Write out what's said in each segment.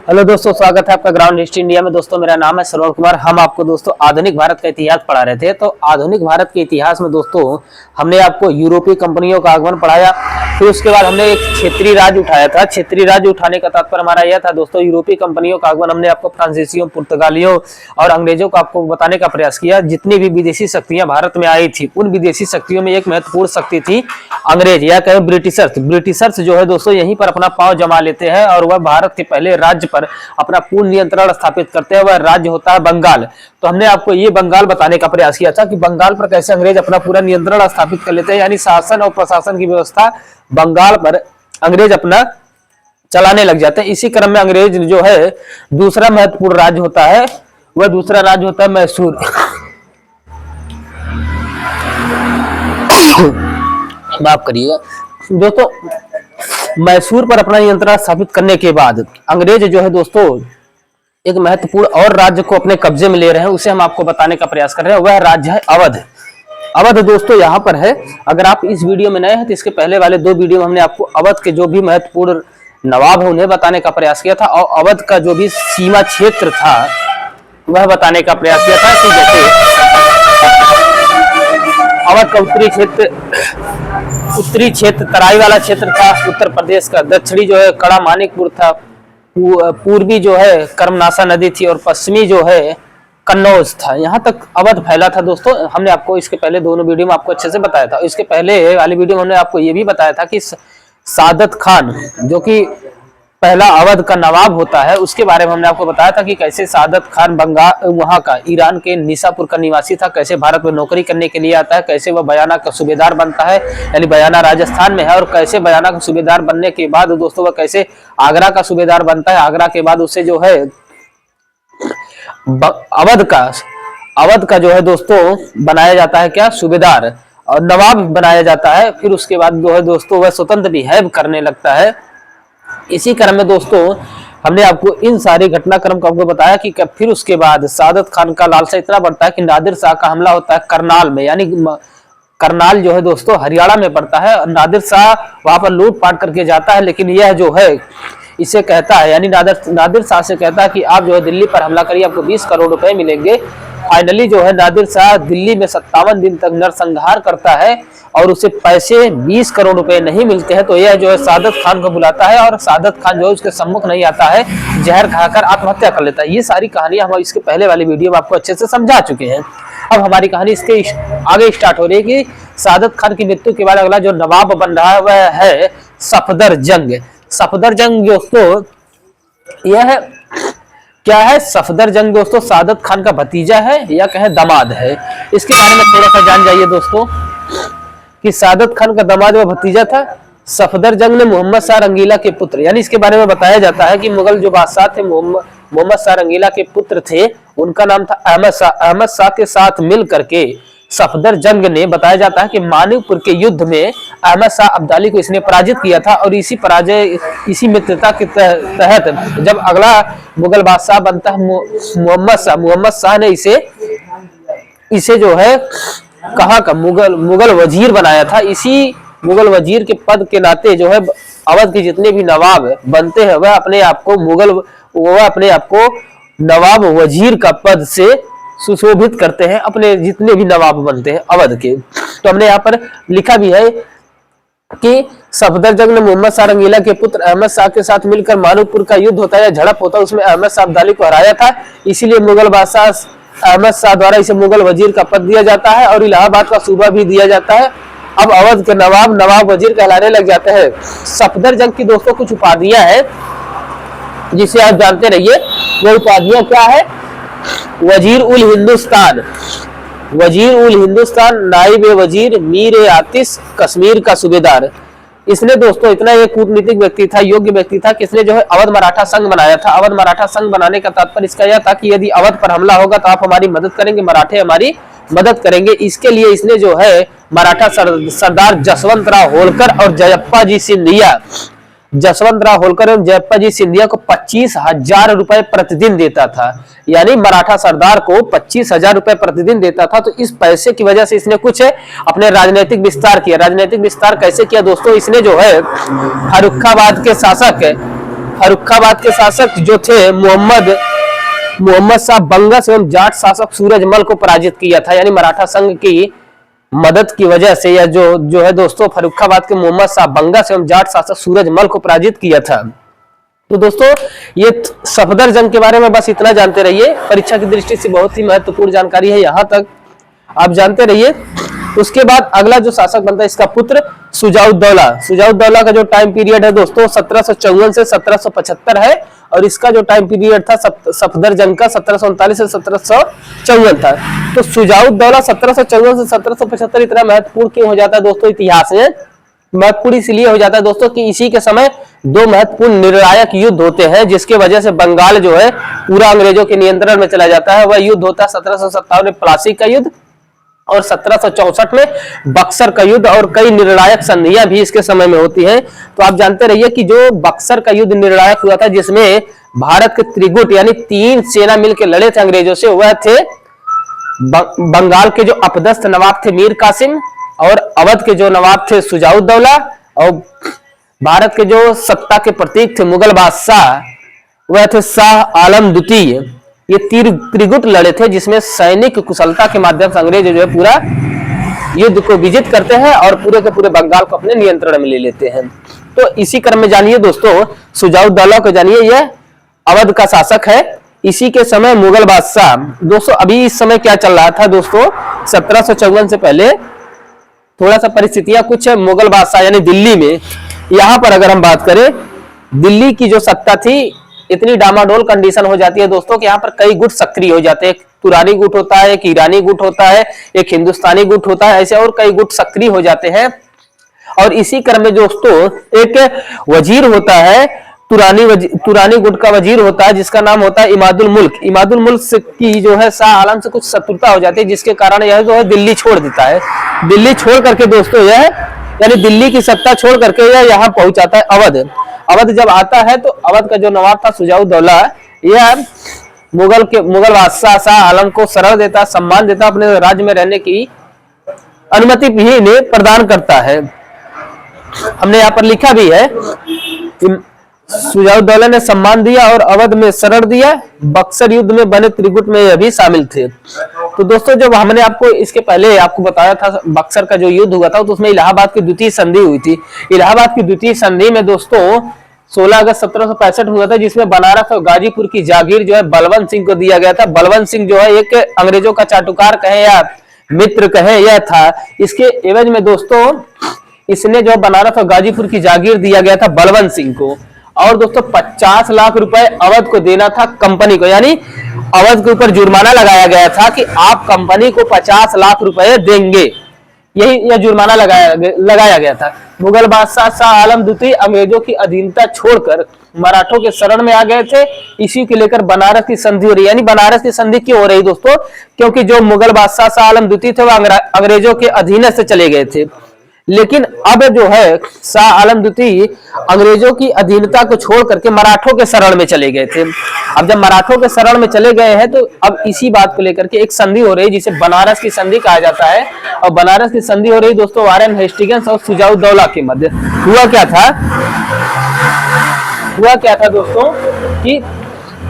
Hello दोस्तों, स्वागत है आपका ग्राउंड हिस्ट्री इंडिया में। दोस्तों मेरा नाम है श्रवण कुमार। हम आपको दोस्तों आधुनिक भारत का इतिहास पढ़ा रहे थे। तो आधुनिक भारत के इतिहास में दोस्तों हमने आपको यूरोपीय कंपनियों का आगमन पढ़ाया। फिर उसके बाद हमने एक क्षेत्रीय राज्य उठाया था। क्षेत्रीय राज्य उठाने का तात्पर्य हमारा यह था दोस्तों, यूरोपीय कंपनियों का आगमन। हमने आपको फ्रांसीसियों, पुर्तगालियों और अंग्रेजों को आपको बताने का प्रयास किया। जितनी भी विदेशी शक्तियां भारत में आई थी, उन विदेशी शक्तियों में एक महत्वपूर्ण शक्ति थी अंग्रेज, या कहे ब्रिटिशर्स। ब्रिटिशर्स जो है दोस्तों यहीं पर अपना पांव जमा लेते हैं और वह भारत के पहले राज्य पर अपना पूर्ण नियंत्रण स्थापित करते हैं। वह राज्य होता है बंगाल। तो हमने आपको ये बंगाल बताने का प्रयास किया था कि बंगाल पर कैसे अंग्रेज अपना पूरा नियंत्रण स्थापित कर लेते हैं, यानी शासन और प्रशासन की व्यवस्था बंगाल पर अंग्रेज अपना चलाने लग जाते हैं। इसी क्रम में अंग्रेज जो है दूसरा महत्वपूर्ण राज्य होता है, वह दूसरा राज्य होता है मैसूर। माफ करिएगा दोस्तों, मैसूर पर अपना नियंत्रण स्थापित करने के बाद अंग्रेज जो है दोस्तों एक महत्वपूर्ण और राज्य को अपने कब्जे में ले रहे हैं। उसे हम आपको बताने का प्रयास कर रहे हैं। वह राज्य है अवध। अवध दोस्तों यहाँ पर है। अगर आप इस वीडियो में नए हैं तो इसके पहले वाले 2 वीडियो में हमने आपको अवध के जो भी महत्वपूर्ण नवाब है उन्हें बताने का प्रयास किया था, और अवध का जो भी सीमा क्षेत्र था वह बताने का प्रयास किया था कि जैसे अवध का उत्तरी क्षेत्र तराई वाला क्षेत्र था उत्तर प्रदेश का। दक्षिणी जो है कड़ा मानिकपुर था, पूर्वी जो है कर्मनाशा नदी थी, और पश्चिमी जो है कन्नौज था। यहाँ तक अवध फैला था दोस्तों। हमने आपको इसके पहले दोनों वीडियो में आपको अच्छे से बताया था। इसके पहले वाली वीडियो में हमने आपको ये भी बताया था कि सादत खान जो कि पहला अवध का नवाब होता है, उसके बारे में हमने आपको बताया था कि कैसे सादत खान बंगाल वहां का ईरान के निशापुर का निवासी था, कैसे भारत में नौकरी करने के लिए आता है, कैसे वह बयाना का सूबेदार बनता है, यानी बयाना राजस्थान में है, और कैसे बयाना का सूबेदार बनने के बाद दोस्तों वह कैसे आगरा का सूबेदार बनता है। आगरा के बाद उसे जो है अवध का जो है दोस्तों बनाया जाता है क्या, सूबेदार और नवाब बनाया जाता है। फिर उसके बाद जो है दोस्तों वह स्वतंत्र बिहेव करने लगता है। इसी क्रम में दोस्तों हमने आपको इन सारे घटनाक्रम को आपको बताया कि फिर उसके बाद सादत खान का लालसा इतना बढ़ता है कि नादिर शाह का हमला होता है करनाल में, यानी करनाल जो है दोस्तों हरियाणा में पड़ता है। नादिर शाह वहां पर लूटपाट करके जाता है, लेकिन यह जो है इसे कहता है, यानी नादिर शाह से कहता है कि आप जो है दिल्ली पर हमला करिए, आपको 20 करोड़ रुपए मिलेंगे। फाइनली जो है नादिर शाह दिल्ली में 57 दिन तक नरसंहार करता है और उसे पैसे 20 करोड़ रुपए नहीं मिलते हैं। तो यह जो है सादत खान को बुलाता है और सादत खान जो है उसके सम्मुख नहीं आता है, जहर खाकर आत्महत्या कर लेता है। ये सारी कहानियां हम इसके पहले वाली वीडियो में आपको अच्छे से समझा चुके हैं। अब हमारी कहानी इसके आगे स्टार्ट हो रही है कि सादत खान की मृत्यु के बाद अगला जो नवाब बन रहा है वह है सफदरजंग। सफदरजंग दोस्तों यह क्या है? सफदरजंग दोस्तों सादत खान का भतीजा है या कहे दामाद है। इसके बारे में थोड़ा सा जान जाइए दोस्तों कि सादत खान का दामाद व भतीजा था। सफदरजंग ने मोहम्मद शाह रंगीला के पुत्र, यानी इसके बारे में बताया जाता है कि मुगल जो बादशाह थे मोहम्मद शाह रंगीला के पुत्र थे, उनका नाम था अहमद शाह। अहमद शाह के साथ मिल करके सफदरजंग ने, बताया जाता है कि मानिकपुर के युद्ध में अहमद शाह अब्दाली को इसने पराजित किया था। और इसी मित्रता के तहत जब अगला मुगल बादशाह बनता है मोहम्मद शाह ने इसे जो है कहाँ का मुगल वजीर बनाया था। इसी मुगल वजीर के पद के नाते जो है अवध के जितने भी नवाब बनते हैं वह अपने आप को नवाब वजीर का पद से सुशोभित करते हैं, अपने जितने भी नवाब बनते हैं अवध के। तो हमने यहाँ पर लिखा भी है कि सफदरजंग ने मोहम्मद शाह रंगीला के पुत्र अहमद शाह के साथ मिलकर मानकपुर का युद्ध होता है या झड़प होता है, उसमें अहमद शाह अब्दाली को हराया था। इसीलिए मुगल बादशाह अहमद शाह द्वारा इसे मुगल वजीर का पद दिया जाता है और इलाहाबाद का सूबा भी दिया जाता है। अब अवध के नवाब वजीर कहलाने लग जाते हैं। सफदरजंग की दोस्तों कुछ उपाधियां हैं जिसे आप जानते रहिए। वो उपाधियां क्या है? वजीर उल हिंदुस्तान, नाइब वजीर, मीर आतिश, कश्मीर का सूबेदार। इसने दोस्तों इतना एक कूटनीतिक व्यक्ति था, योग्य व्यक्ति था कि इसने जो है अवध मराठा संघ बनाया था। अवध मराठा संघ बनाने का तात्पर्य इसका यह था कि यदि अवध पर हमला होगा तो आप हमारी मदद करेंगे, मराठे हमारी मदद करेंगे। इसके लिए इसने जो है मराठा सरदार जसवंत राव होलकर और जयप्पा जी सिंधिया को 25,000 रुपए प्रतिदिन देता था, यानी मराठा सरदार को 25,000 रुपए प्रतिदिन देता था। तो इस पैसे की वजह से इसने कुछ अपने राजनीतिक विस्तार किया। राजनीतिक विस्तार कैसे किया दोस्तों? इसने जो है फर्रुखाबाद के शासक फर्रुखाबाद के शासक जो थे मोहम्मद शाह बंगस एवं जाट शासक सूरजमल को पराजित किया था। यानी मराठा संघ की मदद की वजह से या जो है दोस्तों फर्रुखाबाद के मोहम्मद शाह बंगस एवं जाट शासक सूरजमल को पराजित किया था। तो दोस्तों ये सफदर जंग के बारे में बस इतना जानते रहिए, परीक्षा की दृष्टि से बहुत ही महत्वपूर्ण जानकारी है, यहां तक आप जानते रहिए। उसके बाद अगला जो शासक बनता है इसका पुत्र शुजाउद्दौला। शुजाउद्दौला का जो टाइम पीरियड है दोस्तों 1754 से 1775 है और इसका जो टाइम पीरियड था सफदर जंग का 1739 से 1754 था। तो शुजाउद्दौला 1754 से 1775 इतना महत्वपूर्ण क्यों हो जाता है दोस्तों इतिहास में? महत्वपूर्ण इसलिए हो जाता है दोस्तों कि इसी के समय दो महत्वपूर्ण निर्णायक युद्ध होते हैं जिसके वजह से बंगाल जो है पूरा अंग्रेजों के नियंत्रण में चला जाता है। वह युद्ध होता है 1757 में प्लासी का युद्ध और 1764 में बक्सर का युद्ध, और कई निर्णायक संधियां भी इसके समय में होती हैं। तो आप जानते रहिए कि जो बक्सर का युद्ध निर्णायक हुआ था जिसमें भारत के त्रिगुट यानी 3 सेना मिलकर लड़े थे अंग्रेजों से, वह थे बंगाल के जो अपदस्थ नवाब थे मीर कासिम, और अवध के जो नवाब थे शुजाउद्दौला, और भारत के जो सत्ता के प्रतीक थे मुगल बादशाह वह थे शाह आलम द्वितीय। ये त्रिगुट लड़े थे जिसमें सैनिक कुशलता के माध्यम से अंग्रेज जो है पूरा युद्ध को विजित करते हैं और पूरे के पूरे बंगाल को अपने नियंत्रण में ले लेते हैं। तो इसी क्रम में जानिए दोस्तों शुजाउद्दौला को जानिए, यह अवध का शासक है। इसी के समय मुगल बादशाह दोस्तों, अभी इस समय क्या चल रहा था दोस्तों 1754 से पहले थोड़ा सा परिस्थितियां कुछ है मुगल बादशाह यानी दिल्ली में। यहां पर अगर हम बात करें दिल्ली की जो सत्ता थी इतनी डामाडोल कंडीशन हो जाती है दोस्तों कि यहाँ पर कई गुट सक्रिय हो जाते हैं। एक तुरानी गुट होता है, एक ईरानी गुट होता है, एक हिंदुस्तानी गुट होता है, ऐसे और कई गुट सक्रिय हो जाते हैं। और इसी क्रम में दोस्तों एक वजीर होता है, तुरानी गुट का वजीर होता है जिसका नाम होता है इमादुल मुल्क। इमादुल मुल्क की जो है शाह आलम से कुछ शत्रुता हो जाती है जिसके कारण यह जो है दिल्ली छोड़ देता है। दिल्ली छोड़ करके दोस्तों यह यानी दिल्ली की सत्ता छोड़ करके यह यहाँ पहुंच जाता है अवध। अवध जब आता है तो अवध का जो नवाब था शुजाउद्दौला यह मुगल बादशाह शाह आलम को शरण देता, सम्मान देता, अपने राज्य में रहने की अनुमति भी इन्हें प्रदान करता है। हमने यहाँ पर लिखा भी है शुजाउद्दौला ने सम्मान दिया और अवध में शरण दिया। बक्सर युद्ध में बने त्रिगुट में यह भी शामिल थे। तो दोस्तों जब हमने आपको इसके पहले आपको बताया था बक्सर का जो युद्ध हुआ था तो उसमें इलाहाबाद की द्वितीय संधि हुई थी। इलाहाबाद की द्वितीय संधि में दोस्तों 16 अगस्त 1765 हुआ था जिसमें बनारस और गाजीपुर की जागीर जो है बलवंत सिंह को दिया गया था। बलवंत सिंह जो है एक अंग्रेजों का चाटुकार कहे या मित्र कहे यह था। इसके एवज में दोस्तों इसने जो बनारस और गाजीपुर की जागीर दिया गया था बलवंत सिंह को, और दोस्तों 50 लाख रुपए अवध को देना था कंपनी को, यानी अवध के ऊपर जुर्माना लगाया गया था कि आप कंपनी को 50 लाख रुपए देंगे, यही यह जुर्माना लगाया गया था। मुगल बादशाह शाह आलम द्वितीय अंग्रेजों की अधीनता छोड़कर मराठों के शरण में आ गए थे। इसी के लेकर बनारस की संधि हो रही, यानी बनारस की संधि क्यों हो रही दोस्तों? क्योंकि जो मुगल बादशाह शाह आलम द्वितीय थे वह अंग्रेजों के अधीन से चले गए थे, लेकिन अब जो है शाह आलम द्वितीय अंग्रेजों की अधीनता को छोड़ करके मराठों के शरण में चले गए थे। अब जब मराठों के शरण में चले गए हैं तो अब इसी बात को लेकर के एक संधि हो रही जिसे बनारस की संधि कहा जाता है। और बनारस की संधि हो रही दोस्तों वारेन हेस्टिंग्स और शुजाउद्दौला के मध्य। हुआ क्या था दोस्तों कि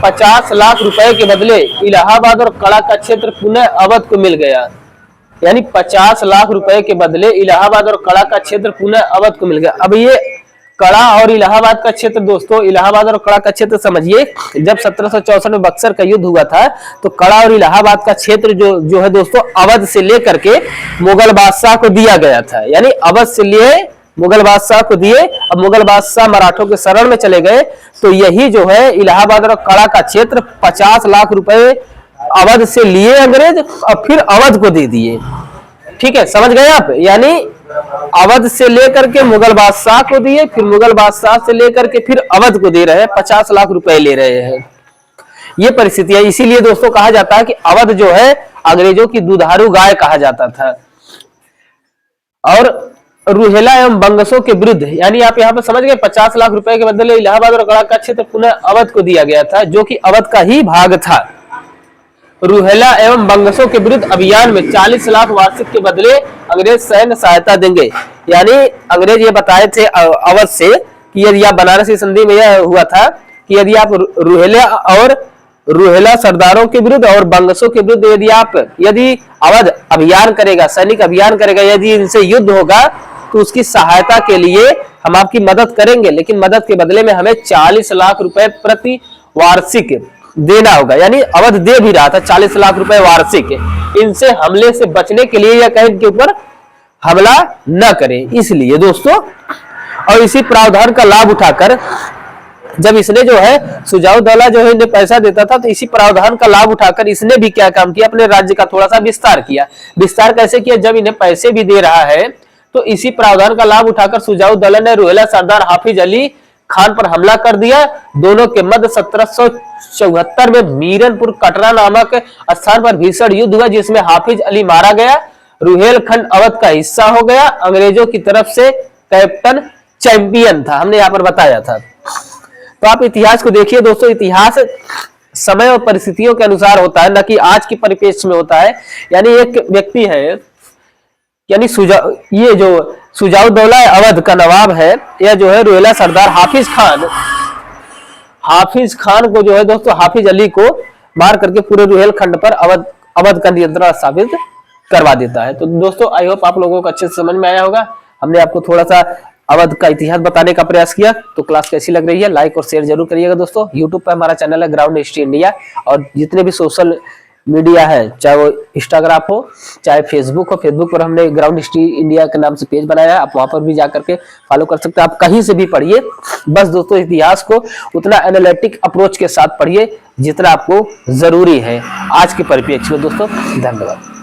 50 लाख रुपए के बदले इलाहाबाद और कड़ा का क्षेत्र पुनः अवध को मिल गया। यानी 50 लाख रुपए के बदले इलाहाबाद और कड़ा का क्षेत्र पुनः अवध को मिल गया। अब ये कड़ा और इलाहाबाद का क्षेत्र दोस्तों, इलाहाबाद और कड़ा का क्षेत्र समझिए, जब 1764 में बक्सर का युद्ध हुआ था तो कड़ा और इलाहाबाद का क्षेत्र जो है दोस्तों अवध से लेकर के मुगल बादशाह को दिया गया था। यानी अवध से लिए मुगल बादशाह को दिए। अब मुगल बादशाह मराठों के शरण में चले गए तो यही जो है इलाहाबाद और कड़ा का क्षेत्र 50 लाख रुपए अवध से लिए अंग्रेज और फिर अवध को दे दिए। ठीक है, समझ गए आप? यानी अवध से लेकर के मुगल बादशाह को दिए, फिर मुगल बादशाह से लेकर के फिर अवध को दे रहे हैं, 50 लाख रुपए ले रहे हैं। ये परिस्थिति है। इसीलिए दोस्तों कहा जाता है कि अवध जो है अंग्रेजों की दुधारू गाय कहा जाता था। और रुहेला एवं बंगसों के विरुद्ध, यानी आप यहाँ पे समझ गए, 50 लाख रुपए के बदले इलाहाबाद और कड़ा का क्षेत्र पुनः अवध को दिया गया था जो कि अवध का ही भाग था। रुहेला एवं बंगसों के विरुद्ध अभियान में 40 लाख वार्षिक के बदले अंग्रेज सैन्य सहायता देंगे। यानी अंग्रेज ये बताए थे अवध से कि यदि आप बनारस की संधि में यह हुआ था कि यदि आप रुहेला सरदारों के विरुद्ध और बंगसों के विरुद्ध यदि अवध अभियान करेगा, सैनिक अभियान करेगा, यदि इनसे युद्ध होगा तो उसकी सहायता के लिए हम आपकी मदद करेंगे, लेकिन मदद के बदले में हमें 40 लाख रुपए प्रति वार्षिक देना होगा। यानी अवध दे भी रहा था 40 लाख रुपए वार्षिक, इनसे हमले से बचने के लिए या कहीं के ऊपर हमला न करें इसलिए दोस्तों। और इसी प्रावधान का लाभ उठाकर जब इसने जो है सुजाउद्दौला जो है इन्हें पैसा देता था, तो इसी प्रावधान का लाभ उठाकर इसने भी क्या काम किया, अपने राज्य का थोड़ा सा विस्तार किया। विस्तार कैसे किया, जब इन्हें पैसे भी दे रहा है तो इसी प्रावधान का लाभ उठाकर सुजाउद्दौला ने रुहेला सरदार हाफिज अली खान पर हमला कर दिया। दोनों के मध्य 1774 में मीरनपुर कटरा नामक स्थान पर भीषण युद्ध हुआ, जिसमें हाफिज अली मारा गया। रुहेलखंड अवध का हिस्सा हो गया। अंग्रेजों की तरफ से कैप्टन चैंपियन था, हमने यहाँ पर बताया था। तो आप इतिहास को देखिए दोस्तों, इतिहास समय और परिस्थितियों के अनुसार होता है, न कि आज की परिप्रेक्ष्य में होता है। यानी एक व्यक्ति है, यानी ये जो सुजाउद्दौला अवध का नवाब है, यह जो है रुहेला सरदार हाफिज खान को जो है दोस्तों, हाफिज अली को मार करके पूरे रुहेलखंड पर अवध का नियंत्रण स्थापित करवा देता है। तो दोस्तों आई होप आप लोगों को अच्छे से समझ में आया होगा। हमने आपको थोड़ा सा अवध का इतिहास बताने का प्रयास किया। तो क्लास कैसी लग रही है लाइक और शेयर जरूर करिएगा दोस्तों। यूट्यूब पर हमारा चैनल है ग्राउंड हिस्ट्री इंडिया, और जितने भी सोशल मीडिया है, चाहे वो इंस्टाग्राम हो चाहे फेसबुक हो, फेसबुक पर हमने ग्राउंड हिस्ट्री इंडिया के नाम से पेज बनाया है, आप वहां पर भी जाकर के फॉलो कर सकते हैं। आप कहीं से भी पढ़िए, बस दोस्तों इतिहास को उतना एनालिटिक अप्रोच के साथ पढ़िए जितना आपको जरूरी है आज के परिप्रेक्ष्य में दोस्तों। धन्यवाद।